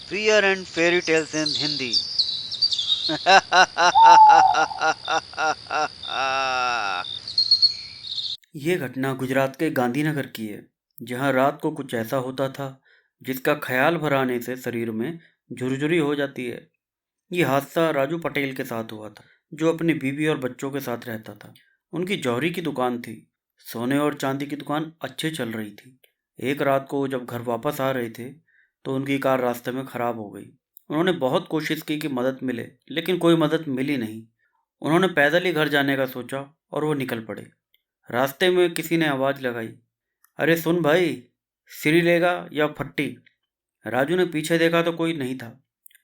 Fear and fairy tales in Hindi. ये घटना गुजरात के गांधीनगर की है, जहां रात को कुछ ऐसा होता था जिसका ख्याल भर आने से शरीर में झुरझुरी हो जाती है। ये हादसा राजू पटेल के साथ हुआ था, जो अपनी बीवी और बच्चों के साथ रहता था। उनकी जौहरी की दुकान थी। सोने और चांदी की दुकान अच्छे चल रही थी। एक रात को वो जब घर वापस आ रहे थे, तो उनकी कार रास्ते में खराब हो गई। उन्होंने बहुत कोशिश की कि मदद मिले, लेकिन कोई मदद मिली नहीं। उन्होंने पैदल ही घर जाने का सोचा और वो निकल पड़े। रास्ते में किसी ने आवाज़ लगाई, अरे सुन भाई, सिरी लेगा या फट्टी। राजू ने पीछे देखा तो कोई नहीं था।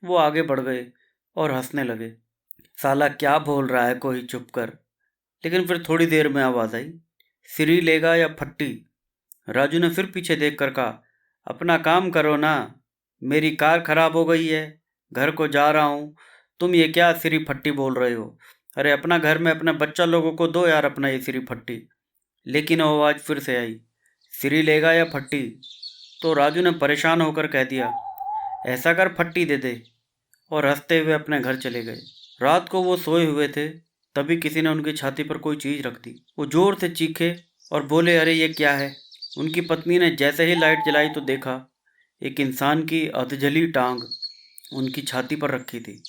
वो आगे बढ़ गए और हंसने लगे। साला क्या बोल रहा है कोई, चुप कर। लेकिन फिर थोड़ी देर में आवाज़ आई, सिरी लेगा या फट्टी। राजू ने फिर पीछे देख कर कहा, अपना काम करो ना, मेरी कार खराब हो गई है, घर को जा रहा हूँ, तुम ये क्या सिरी फट्टी बोल रहे हो। अरे अपना घर में अपने बच्चा लोगों को दो यार अपना ये सिरी फट्टी। लेकिन वो आवाज़ फिर से आई, सिरी लेगा या फट्टी। तो राजू ने परेशान होकर कह दिया, ऐसा कर फट्टी दे दे, और हंसते हुए अपने घर चले गए। रात को वो सोए हुए थे, तभी किसी ने उनकी छाती पर कोई चीज़ रख दी। वो जोर से चीखे और बोले, अरे ये क्या है। उनकी पत्नी ने जैसे ही लाइट जलाई तो देखा, एक इंसान की अधजली टांग उनकी छाती पर रखी थी।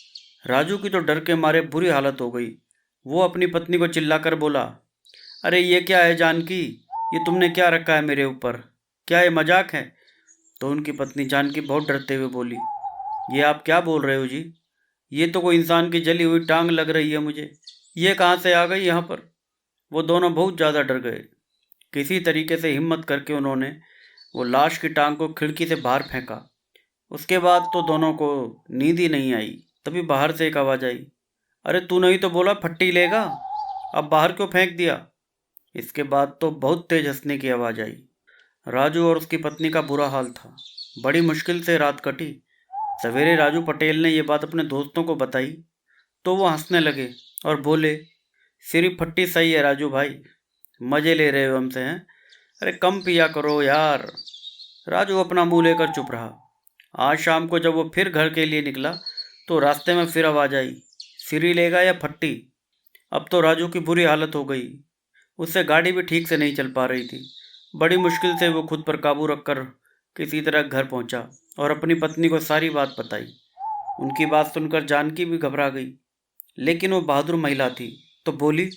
राजू की तो डर के मारे बुरी हालत हो गई। वो अपनी पत्नी को चिल्लाकर बोला, अरे ये क्या है जानकी, ये तुमने क्या रखा है मेरे ऊपर, क्या ये मजाक है। तो उनकी पत्नी जानकी बहुत डरते हुए बोली, ये आप क्या बोल रहे हो जी, ये तो कोई इंसान की जली हुई टांग लग रही है मुझे, ये कहाँ से आ गई यहाँ पर। वो दोनों बहुत ज़्यादा डर गए। किसी तरीके से हिम्मत करके उन्होंने वो लाश की टांग को खिड़की से बाहर फेंका। उसके बाद तो दोनों को नींद ही नहीं आई। तभी बाहर से एक आवाज़ आई, अरे तू नहीं तो बोला फट्टी लेगा, अब बाहर क्यों फेंक दिया। इसके बाद तो बहुत तेज हंसने की आवाज़ आई। राजू और उसकी पत्नी का बुरा हाल था। बड़ी मुश्किल से रात कटी। सवेरे राजू पटेल ने ये बात अपने दोस्तों को बताई, तो वो हंसने लगे और बोले, सिर्फ फट्टी सही है राजू भाई, मज़े ले रहे हो हमसे हैं, अरे कम पिया करो यार। राजू अपना मुंह लेकर चुप रहा। आज शाम को जब वो फिर घर के लिए निकला, तो रास्ते में फिर आवाज़ आई, सिरी लेगा या फट्टी। अब तो राजू की बुरी हालत हो गई। उससे गाड़ी भी ठीक से नहीं चल पा रही थी। बड़ी मुश्किल से वो खुद पर काबू रखकर किसी तरह घर पहुंचा और अपनी पत्नी को सारी बात बताई। उनकी बात सुनकर जानकी भी घबरा गई, लेकिन वो बहादुर महिला थी, तो बोली,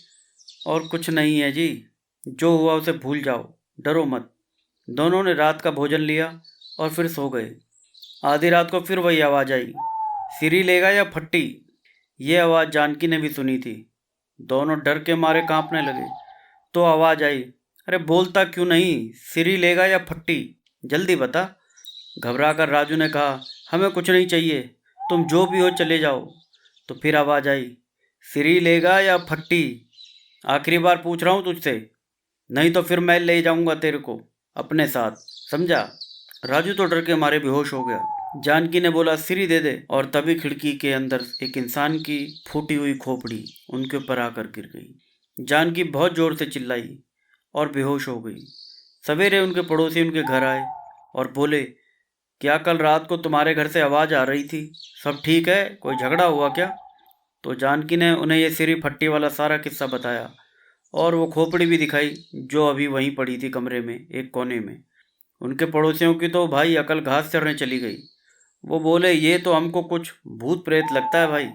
और कुछ नहीं है जी, जो हुआ उसे भूल जाओ, डरो मत। दोनों ने रात का भोजन लिया और फिर सो गए। आधी रात को फिर वही आवाज़ आई, सिरी लेगा या फट्टी। ये आवाज़ जानकी ने भी सुनी थी। दोनों डर के मारे कांपने लगे। तो आवाज़ आई, अरे बोलता क्यों नहीं, सिरी लेगा या फट्टी, जल्दी बता। घबरा कर राजू ने कहा, हमें कुछ नहीं चाहिए, तुम जो भी हो चले जाओ। तो फिर आवाज़ आई, सिरी लेगा या फट्टी, आखिरी बार पूछ रहा हूँ तुझसे, नहीं तो फिर मैं ले जाऊंगा तेरे को अपने साथ, समझा। राजू तो डर के मारे बेहोश हो गया। जानकी ने बोला, सिरी दे दे, और तभी खिड़की के अंदर एक इंसान की फूटी हुई खोपड़ी उनके ऊपर आकर गिर गई। जानकी बहुत जोर से चिल्लाई और बेहोश हो गई। सवेरे उनके पड़ोसी उनके घर आए और बोले, क्या कल रात को तुम्हारे घर से आवाज़ आ रही थी, सब ठीक है, कोई झगड़ा हुआ क्या। तो जानकी ने उन्हें ये सिरी फट्टी वाला सारा किस्सा बताया, और वो खोपड़ी भी दिखाई जो अभी वहीं पड़ी थी कमरे में एक कोने में। उनके पड़ोसियों की तो भाई अकल घास चढ़ने चली गई। वो बोले, ये तो हमको कुछ भूत प्रेत लगता है भाई,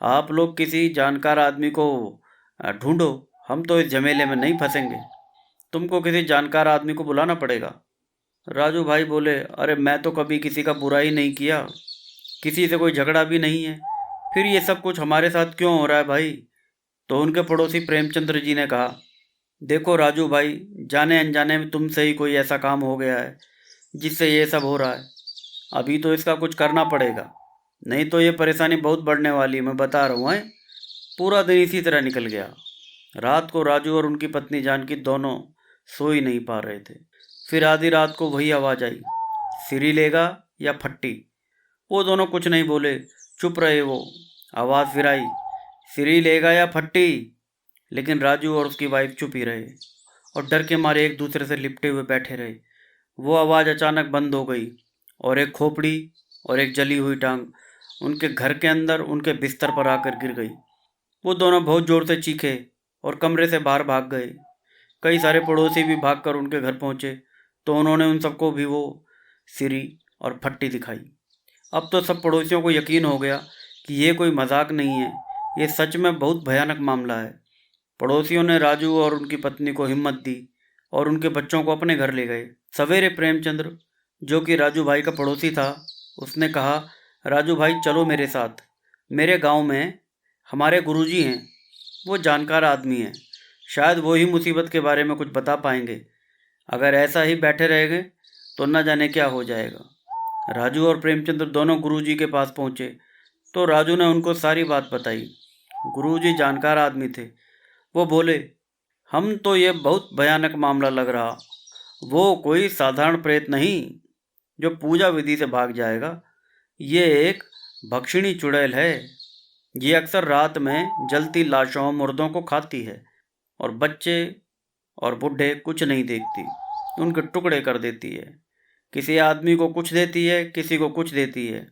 आप लोग किसी जानकार आदमी को ढूंढो, हम तो इस झमेले में नहीं फंसेंगे, तुमको किसी जानकार आदमी को बुलाना पड़ेगा। राजू भाई बोले, अरे मैं तो कभी किसी का बुरा ही नहीं किया, किसी से कोई झगड़ा भी नहीं है, फिर ये सब कुछ हमारे साथ क्यों हो रहा है भाई। तो उनके पड़ोसी प्रेमचंद्र जी ने कहा, देखो राजू भाई, जाने अनजाने में तुमसे ही कोई ऐसा काम हो गया है जिससे ये सब हो रहा है। अभी तो इसका कुछ करना पड़ेगा, नहीं तो ये परेशानी बहुत बढ़ने वाली है, मैं बता रहा हूँ। हैं, पूरा दिन इसी तरह निकल गया। रात को राजू और उनकी पत्नी जानकी दोनों सो ही नहीं पा रहे थे। फिर आधी रात को वही आवाज़ आई, सिरी लेगा या फट्टी। वो दोनों कुछ नहीं बोले, चुप रहे वो। आवाज़ फिर आई, सिरी लेगा या फट्टी। लेकिन राजू और उसकी वाइफ चुप ही रहे और डर के मारे एक दूसरे से लिपटे हुए बैठे रहे। वो आवाज़ अचानक बंद हो गई और एक खोपड़ी और एक जली हुई टांग उनके घर के अंदर उनके बिस्तर पर आकर गिर गई। वो दोनों बहुत ज़ोर से चीखे और कमरे से बाहर भाग गए। कई सारे पड़ोसी भी भागकर उनके घर पहुंचे तो उन्होंने उन सबको भी वो सिरी और फट्टी दिखाई। अब तो सब पड़ोसियों को यकीन हो गया कि ये कोई मजाक नहीं है, ये सच में बहुत भयानक मामला है। पड़ोसियों ने राजू और उनकी पत्नी को हिम्मत दी और उनके बच्चों को अपने घर ले गए। सवेरे प्रेमचंद्र, जो कि राजू भाई का पड़ोसी था, उसने कहा, राजू भाई चलो मेरे साथ। मेरे गांव में हमारे गुरुजी हैं, वो जानकार आदमी हैं, शायद वो ही मुसीबत के बारे में कुछ बता पाएंगे। अगर ऐसा ही बैठे रहेंगे तो न जाने क्या हो जाएगा। राजू और प्रेमचंद्र दोनों गुरुजी के पास पहुंचे तो राजू ने उनको सारी बात बताई। गुरुजी जानकार आदमी थे। वो बोले, हम तो ये बहुत भयानक मामला लग रहा। वो कोई साधारण प्रेत नहीं जो पूजा विधि से भाग जाएगा। ये एक भक्षिणी चुड़ैल है। ये अक्सर रात में जलती लाशों मुर्दों को खाती है और बच्चे और बूढ़े कुछ नहीं देखती, उनके टुकड़े कर देती है। किसी आदमी को कुछ देती है, किसी को कुछ देती है।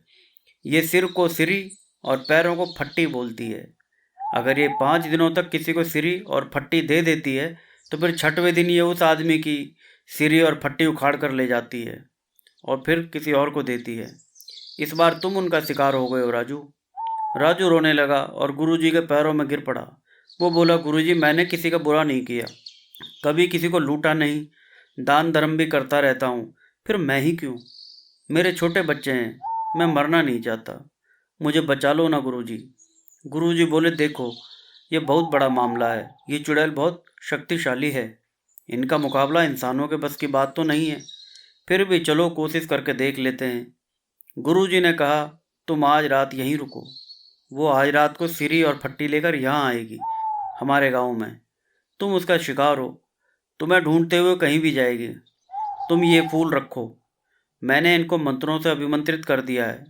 ये सिर को सिरी और पैरों को फट्टी बोलती है। अगर ये 5 दिनों तक किसी को सिरी और फट्टी दे देती है तो फिर 6वें दिन ये उस आदमी की सिरी और फट्टी उखाड़ कर ले जाती है और फिर किसी और को देती है। इस बार तुम उनका शिकार हो गए हो राजू। राजू रोने लगा और गुरुजी के पैरों में गिर पड़ा। वो बोला, गुरुजी मैंने किसी का बुरा नहीं किया, कभी किसी को लूटा नहीं, दान धर्म भी करता रहता हूँ, फिर मैं ही क्यों? मेरे छोटे बच्चे हैं, मैं मरना नहीं चाहता, मुझे बचा लो ना गुरुजी। गुरुजी बोले, देखो ये बहुत बड़ा मामला है, ये चुड़ैल बहुत शक्तिशाली है, इनका मुकाबला इंसानों के बस की बात तो नहीं है, फिर भी चलो कोशिश करके देख लेते हैं। गुरुजी ने कहा, तुम आज रात यहीं रुको। वो आज रात को सिरी और फट्टी लेकर यहाँ आएगी हमारे गांव में। तुम उसका शिकार हो, तुम्हें ढूंढते हुए कहीं भी जाएगी। तुम ये फूल रखो, मैंने इनको मंत्रों से अभिमंत्रित कर दिया है।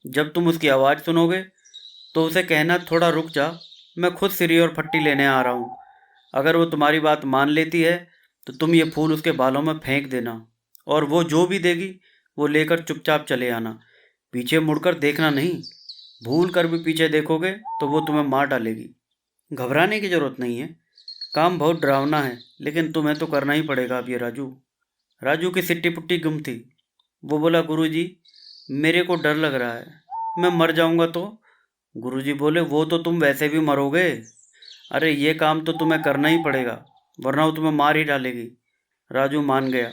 जब तुम उसकी आवाज़ सुनोगे तो उसे कहना, थोड़ा रुक जा, मैं खुद सिरी और फट्टी लेने आ रहा हूँ। अगर वो तुम्हारी बात मान लेती है तो तुम ये फूल उसके बालों में फेंक देना और वो जो भी देगी वो लेकर चुपचाप चले आना। पीछे मुड़कर देखना नहीं, भूल कर भी पीछे देखोगे तो वो तुम्हें मार डालेगी। घबराने की ज़रूरत नहीं है, काम बहुत डरावना है, लेकिन तुम्हें तो करना ही पड़ेगा अब ये राजू। राजू की सिट्टी पुट्टी गुम थी। वो बोला, गुरुजी मेरे को डर लग रहा है, मैं मर जाऊंगा तो? गुरुजी बोले, वो तो तुम वैसे भी मरोगे। अरे ये काम तो तुम्हें करना ही पड़ेगा, वरना वो तुम्हें मार ही डालेगी। राजू मान गया,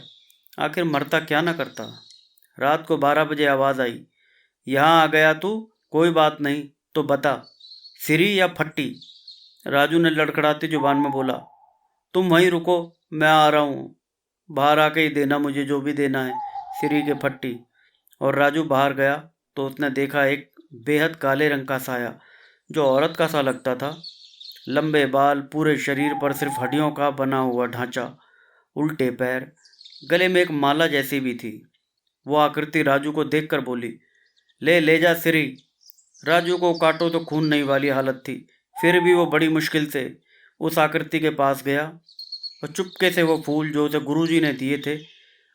आखिर मरता क्या ना करता। रात को 12 बजे आवाज़ आई, यहाँ आ गया तू? कोई बात नहीं, तो बता, सिरी या फट्टी? राजू ने लड़खड़ाती जुबान में बोला, तुम वहीं रुको, मैं आ रहा हूँ, बाहर आके ही देना मुझे जो भी देना है, सिरी के फट्टी। और राजू बाहर गया तो उसने देखा एक बेहद काले रंग का साया जो औरत का सा लगता था। लंबे बाल, पूरे शरीर पर सिर्फ हड्डियों का बना हुआ ढांचा, उल्टे पैर, गले में एक माला जैसी भी थी। वो आकृति राजू को देखकर बोली, ले जा सिरी। राजू को काटो तो खून नहीं वाली हालत थी, फिर भी वो बड़ी मुश्किल से उस आकृति के पास गया और चुपके से वो फूल जो उसे गुरुजी ने दिए थे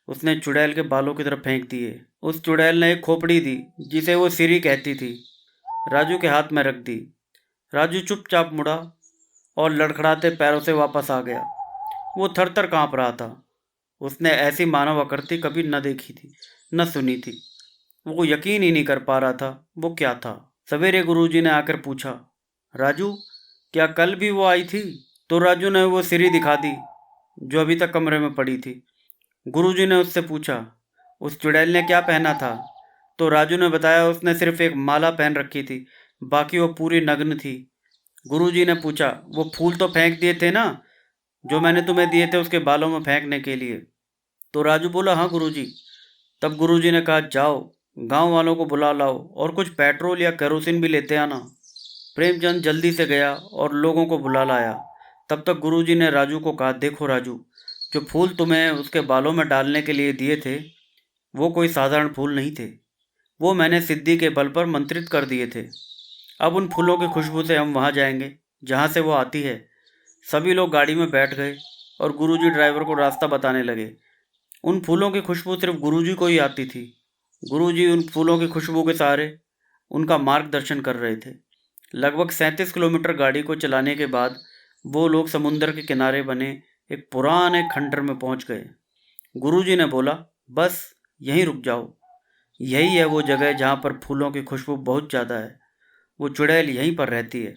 उसने चुड़ैल के बालों की तरफ फेंक दिए। उस चुड़ैल ने एक खोपड़ी दी जिसे वो सिरी कहती थी, राजू के हाथ में रख दी। राजू चुपचाप मुड़ा और लड़खड़ाते पैरों से वापस आ गया। वो थर थर काँप रहा था। उसने ऐसी मानव आकृति कभी न देखी थी, न सुनी थी। वो यकीन ही नहीं कर पा रहा था वो क्या था। सवेरे गुरुजी ने आकर पूछा, राजू क्या कल भी वो आई थी? तो राजू ने वो सिरी दिखा दी जो अभी तक कमरे में पड़ी थी। गुरुजी ने उससे पूछा, उस चुड़ैल ने क्या पहना था? तो राजू ने बताया, उसने सिर्फ एक माला पहन रखी थी, बाकी वो पूरी नग्न थी। गुरुजी ने पूछा, वो फूल तो फेंक दिए थे ना, जो मैंने तुम्हें दिए थे उसके बालों में फेंकने के लिए? तो राजू बोला, हाँ गुरुजी। तब गुरुजी ने कहा, जाओ गांव वालों को बुला लाओ और कुछ पेट्रोल या केरोसिन भी लेते आना। प्रेमचंद जल्दी से गया और लोगों को बुला लाया। तब तक गुरुजी ने राजू को कहा, देखो राजू, जो फूल तुम्हें उसके बालों में डालने के लिए दिए थे वो कोई साधारण फूल नहीं थे, वो मैंने सिद्धि के बल पर मंत्रित कर दिए थे। अब उन फूलों की खुशबू से हम वहाँ जाएंगे जहाँ से वो आती है। सभी लोग गाड़ी में बैठ गए और गुरुजी ड्राइवर को रास्ता बताने लगे। उन फूलों की खुशबू सिर्फ गुरुजी को ही आती थी। गुरुजी उन फूलों की खुशबू के सहारे उनका मार्गदर्शन कर रहे थे। लगभग 37 किलोमीटर गाड़ी को चलाने के बाद वो लोग समुंदर के किनारे बने एक पुराने खंडर में पहुंच गए। गुरुजी ने बोला, बस यहीं रुक जाओ। यही है वो जगह जहाँ पर फूलों की खुशबू बहुत ज़्यादा है। वो चुड़ैल यहीं पर रहती है।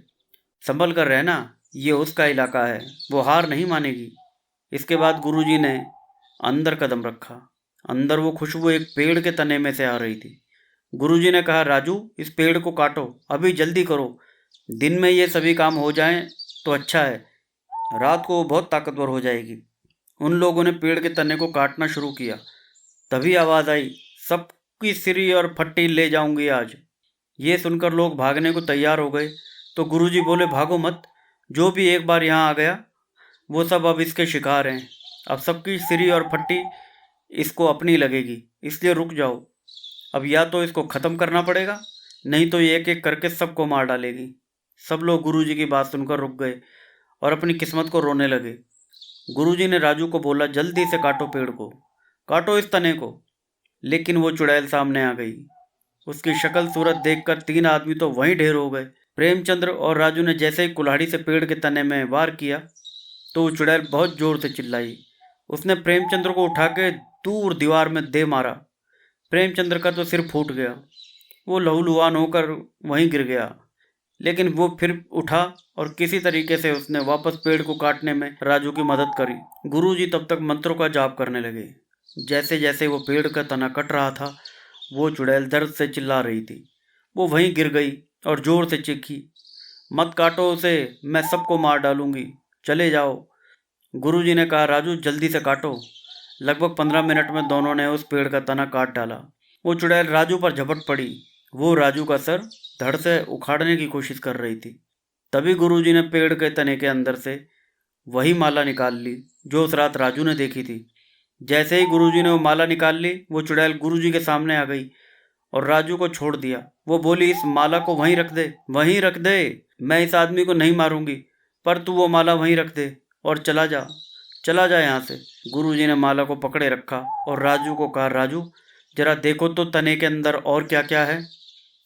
संभल कर रहना, ये उसका इलाका है, वो हार नहीं मानेगी। इसके बाद गुरुजी ने अंदर कदम रखा। अंदर वो खुशबू एक पेड़ के तने में से आ रही थी। गुरुजी ने कहा, राजू, इस पेड़ को काटो, अभी जल्दी करो। दिन में ये सभी काम हो जाएं तो अच्छा है, रात को वो बहुत ताकतवर हो जाएगी। उन लोगों ने पेड़ के तने को काटना शुरू किया। तभी आवाज़ आई, सबकी सिरी और फट्टी ले जाऊंगी आज। ये सुनकर लोग भागने को तैयार हो गए तो गुरुजी बोले, भागो मत, जो भी एक बार यहाँ आ गया वो सब अब इसके शिकार हैं। अब सबकी सिरी और फट्टी इसको अपनी लगेगी, इसलिए रुक जाओ। अब या तो इसको ख़त्म करना पड़ेगा, नहीं तो ये एक एक करके सबको मार डालेगी। सब लोग गुरुजी की बात सुनकर रुक गए और अपनी किस्मत को रोने लगे। गुरुजी ने राजू को बोला, जल्दी से काटो पेड़ को, काटो इस तने को। लेकिन वो चुड़ैल सामने आ गई। उसकी शक्ल सूरत देखकर 3 आदमी तो वहीं ढेर हो गए। प्रेमचंद्र और राजू ने जैसे ही कुल्हाड़ी से पेड़ के तने में वार किया तो वो चुड़ैल बहुत जोर से चिल्लाई। उसने प्रेमचंद्र को उठा के दूर दीवार में दे मारा। प्रेमचंद्र का तो सिर फूट गया। वो लहूलुहान होकर वहीं गिर गया। लेकिन वो फिर उठा और किसी तरीके से उसने वापस पेड़ को काटने में राजू की मदद करी। गुरुजी तब तक मंत्रों का जाप करने लगे। जैसे जैसे वो पेड़ का तना कट रहा था, वो चुड़ैल दर्द से चिल्ला रही थी। वो वहीं गिर गई और जोर से चीखी, मत काटो उसे, मैं सबको मार डालूंगी, चले जाओ। गुरुजी ने कहा, राजू, जल्दी से काटो। लगभग 15 मिनट में दोनों ने उस पेड़ का तना काट डाला। वो चुड़ैल राजू पर झपट पड़ी। वो राजू का सर धड़ से उखाड़ने की कोशिश कर रही थी। तभी गुरुजी ने पेड़ के तने के अंदर से वही माला निकाल ली जो उस रात राजू ने देखी थी। जैसे ही गुरुजी ने वो माला निकाल ली, वो चुड़ैल गुरुजी के सामने आ गई और राजू को छोड़ दिया। वो बोली, इस माला को वहीं रख दे, वहीं रख दे। मैं इस आदमी को नहीं मारूंगी, पर तू वो माला वहीं रख दे और चला जा, चला जा यहाँ से। गुरुजी ने माला को पकड़े रखा और राजू को कहा, राजू, जरा देखो तो तने के अंदर और क्या क्या है।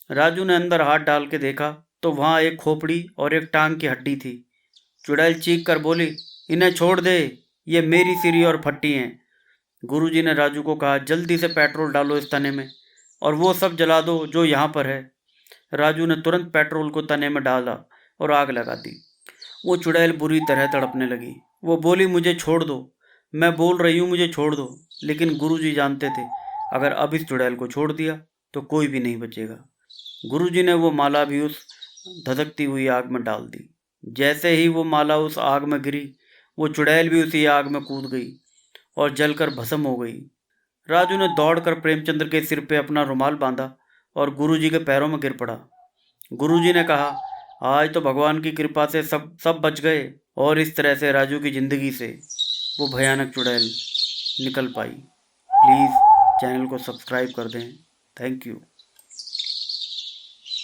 राजू ने अंदर हाथ डाल के देखा तो वहाँ एक खोपड़ी और एक टांग की हड्डी थी। चुड़ैल चीख कर बोली, इन्हें छोड़ दे, ये मेरी सिरी और फट्टी हैं। गुरुजी ने राजू को कहा, जल्दी से पेट्रोल डालो इस तने में और वो सब जला दो जो यहाँ पर है। राजू ने तुरंत पेट्रोल को तने में डाला और आग लगा दी। वो चुड़ैल बुरी तरह तड़पने लगी। वो बोली, मुझे छोड़ दो, मैं बोल रही हूँ, मुझे छोड़ दो। लेकिन गुरुजी जानते थे, अगर अब इस चुड़ैल को छोड़ दिया तो कोई भी नहीं बचेगा। गुरुजी ने वो माला भी उस धधकती हुई आग में डाल दी। जैसे ही वो माला उस आग में गिरी, वो चुड़ैल भी उसी आग में कूद गई और जलकर भस्म हो गई। राजू ने दौड़कर प्रेमचंद्र के सिर पे अपना रुमाल बांधा और गुरुजी के पैरों में गिर पड़ा। गुरुजी ने कहा, आज तो भगवान की कृपा से सब बच गए। और इस तरह से राजू की ज़िंदगी से वो भयानक चुड़ैल निकल पाई। प्लीज़ चैनल को सब्सक्राइब कर दें। Thank you.